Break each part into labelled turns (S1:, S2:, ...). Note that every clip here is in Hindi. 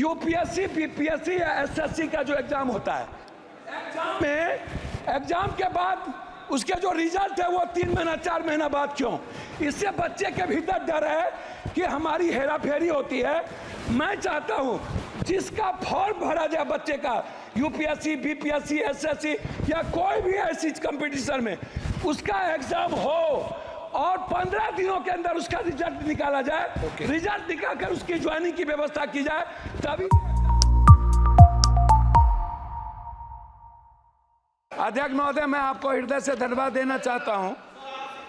S1: यूपीएससी, बीपीएससी या एसएससी का जो एग्जाम होता है, एग्जाम के बाद उसके जो रिजल्ट है वो 3 महीना 4 महीना बाद क्यों? इससे बच्चे के भीतर डर है कि हमारी हेराफेरी होती है। मैं चाहता हूं जिसका फॉर्म भरा जाए बच्चे का, यूपीएससी, बीपीएससी, एसएससी या कोई भी ऐसी कंपटीशन में, उसका एग्जाम हो और 15 दिनों के अंदर उसका रिजल्ट निकाला जाए। रिजल्ट निकालकर उसकी ज्वाइनिंग की व्यवस्था की जाए, तभी। अध्यक्ष महोदय, मैं आपको हृदय से धन्यवाद देना चाहता हूं।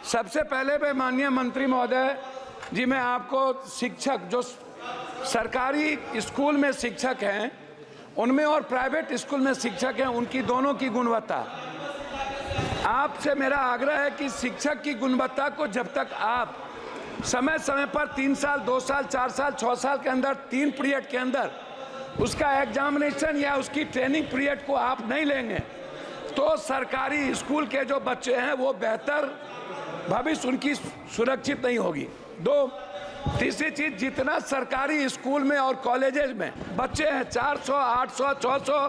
S1: सबसे पहले मैं माननीय मंत्री महोदय जी, मैं आपको शिक्षक, जो सरकारी स्कूल में शिक्षक हैं उनमें और प्राइवेट स्कूल में शिक्षक हैं, उनकी दोनों की गुणवत्ता, आपसे मेरा आग्रह है कि शिक्षक की गुणवत्ता को जब तक आप समय समय पर 3 साल, 2 साल, 4 साल, 6 साल के अंदर 3 पीरियड के अंदर उसका एग्जामिनेशन या उसकी ट्रेनिंग पीरियड को आप नहीं लेंगे तो सरकारी स्कूल के जो बच्चे हैं वो बेहतर भविष्य उनकी सुरक्षित नहीं होगी। तीसरी चीज, जितना सरकारी स्कूल में और कॉलेजेस में बच्चे हैं, 400, 800, 600,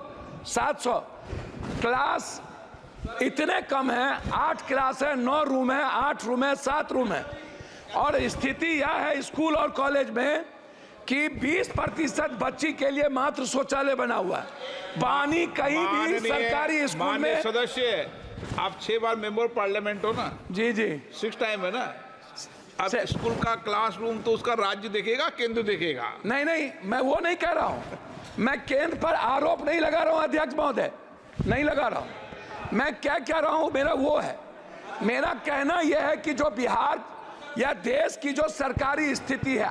S1: 700, क्लास इतने कम हैं। 8 क्लास है, 9 रूम है, 8 रूम है, 7 रूम है, और स्थिति यह है स्कूल और कॉलेज में कि 20% बच्ची के लिए मात्र शौचालय बना हुआ है। पानी कहीं भी सरकारी स्कूल में।
S2: सदस्य, आप 6 बार मेंबर पार्लियामेंट हो ना?
S1: जी जी,
S2: 6 टाइम है ना। अब स्कूल का क्लासरूम तो उसका राज्य देखेगा, केंद्र देखेगा?
S1: नहीं, मैं वो नहीं कह रहा हूँ। मैं केंद्र पर आरोप नहीं लगा रहा हूँ अध्यक्ष महोदय, नहीं लगा रहा हूँ। मैं क्या कह रहा हूँ, मेरा वो है, मेरा कहना यह है कि जो बिहार या देश की जो सरकारी स्थिति है,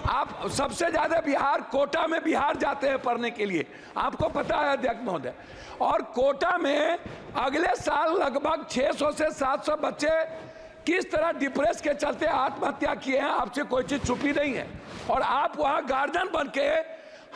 S1: आप सबसे ज्यादा बिहार, कोटा में बिहार जाते हैं पढ़ने के लिए, आपको पता है अध्यक्ष महोदय। और कोटा में अगले साल लगभग 600 से 700 बच्चे किस तरह डिप्रेस के चलते आत्महत्या किए हैं, आपसे कोई चीज छुपी नहीं है। और आप वहां गार्जियन बन के,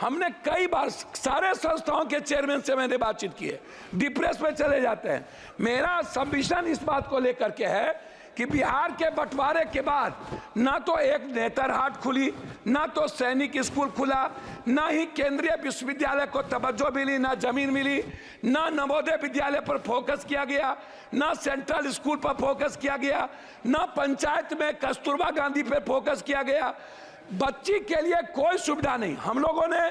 S1: हमने कई बार सारे संस्थाओं के चेयरमैन से मैंने बातचीत की है, डिप्रेस में चले जाते हैं। मेरा सबमिशन इस बात को लेकर के है कि बिहार के बंटवारे के बाद ना तो एक नेतरहाट खुली, ना तो सैनिक स्कूल खुला, ना ही केंद्रीय विश्वविद्यालय को तवज्जो मिली, ना जमीन मिली, ना नवोदय विद्यालय पर फोकस किया गया, ना सेंट्रल स्कूल पर फोकस किया गया, ना पंचायत में कस्तूरबा गांधी पर फोकस किया गया। बच्ची के लिए कोई सुविधा नहीं। हम लोगों ने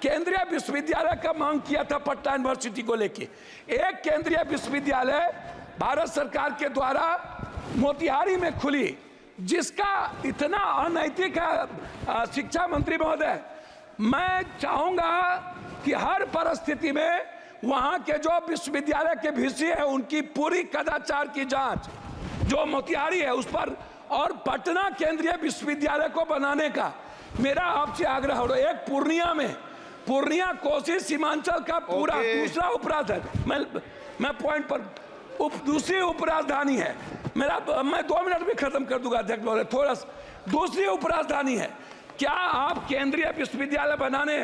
S1: केंद्रीय विश्वविद्यालय का मांग किया था पटना यूनिवर्सिटी को लेके। एक केंद्रीय विश्वविद्यालय भारत सरकार के द्वारा मोतिहारी में खुली, जिसका इतना अनैतिक है। शिक्षा मंत्री महोदय, मैं चाहूंगा कि हर परिस्थिति में वहां के जो विश्वविद्यालय के वीसी है उनकी पूरी कदाचार की जांच जो मोतिहारी है उस पर, और पटना केंद्रीय विश्वविद्यालय को बनाने का मेरा आपसे आग्रह हो। एक पूर्णिया कोसी सीमांचल का पूरा दूसरा उपराजधानी, मैं पॉइंट पर, दूसरी उपराजधानी है मेरा, मैं 2 मिनट में खत्म कर दूंगा अध्यक्ष महोदय, थोड़ा सा। दूसरी उपराजधानी है, क्या आप केंद्रीय विश्वविद्यालय बनाने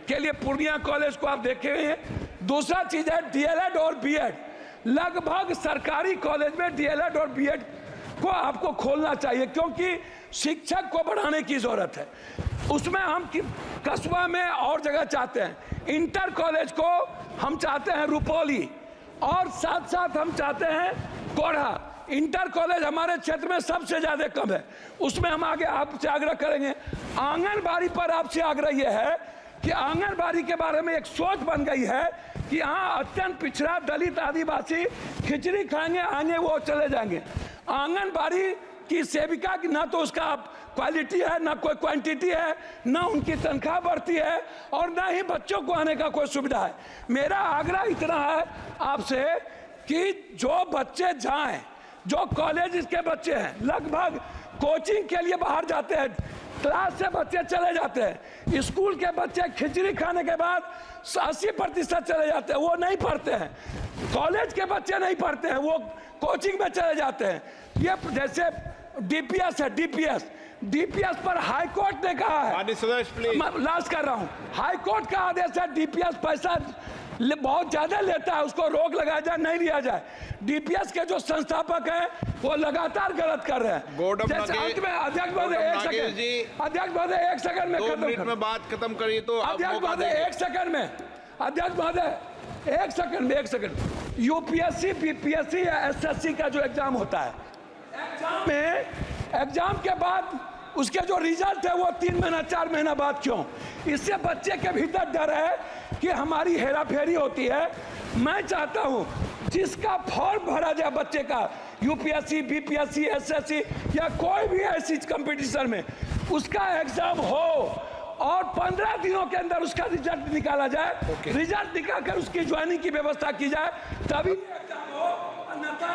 S1: के लिए पूर्णिया कॉलेज को आप देखे हैं? दूसरा चीज है डीएलएड और बीएड। लगभग सरकारी कॉलेज में डीएलएड और बीएड को आपको खोलना चाहिए, क्योंकि शिक्षक को बढ़ाने की जरूरत है। उसमें हम कस्बा में और जगह चाहते हैं, इंटर कॉलेज को हम चाहते हैं रुपौली, और साथ साथ हम चाहते हैं कोढ़ा। इंटर कॉलेज हमारे क्षेत्र में सबसे ज्यादा कम है, उसमें हम आगे आपसे आग्रह करेंगे। आंगनबाड़ी पर आपसे आग्रह यह है कि आंगनबाड़ी के बारे में एक सोच बन गई है कि हाँ, अत्यंत पिछड़ा, दलित, आदिवासी खिचड़ी खाएंगे, आएंगे वो चले जाएंगे। आंगनबाड़ी की सेविका की ना तो उसका क्वालिटी है, ना कोई क्वांटिटी है, ना उनकी तनख्वाह बढ़ती है, और ना ही बच्चों को आने का कोई सुविधा है। मेरा आग्रह इतना है आपसे कि जो बच्चे जाएं, जो कॉलेज के बच्चे हैं, लगभग कोचिंग के लिए बाहर जाते हैं, क्लास से बच्चे चले जाते हैं, स्कूल के बच्चे खिचड़ी खाने के बाद 80% चले जाते हैं, वो नहीं पढ़ते हैं। कॉलेज के बच्चे नहीं पढ़ते हैं, वो कोचिंग में चले जाते हैं। ये जैसे डीपीएस है, डीपीएस पर हाई कोर्ट ने कहा है, मैं लास्ट कर रहा हूं, हाई कोर्ट का आदेश है, डीपीएस पैसा बहुत ज्यादा लेता है, उसको रोक लगाया जाए, नहीं लिया जाए। डीपीएस के जो संस्थापक हैं वो लगातार गलत कर रहे हैं।
S2: अध्यक्ष महोदय,
S1: एक सेकंड में
S2: 2 मिनट में बात खत्म करिए तो
S1: अध्यक्ष महोदय एक सेकंड। यूपीएससी, बीपीएससी या एसएससी का जो एग्जाम होता है, एग्जाम के बाद उसके जो रिजल्ट है वो 3 महीना 4 महीना बाद क्यों? इससे बच्चे के भीतर डर है कि हमारी हेराफेरी होती है। मैं चाहता हूं जिसका फॉर्म भरा जाए बच्चे का, यूपीएससी, बीपीएससी, एसएससी या कोई भी ऐसी कंपटीशन में, उसका एग्जाम हो और 15 दिनों के अंदर उसका रिजल्ट निकाला जाए। रिजल्ट निकालकर उसकी ज्वाइनिंग की व्यवस्था की जाए, तभी एग्जाम हो, अन्यथा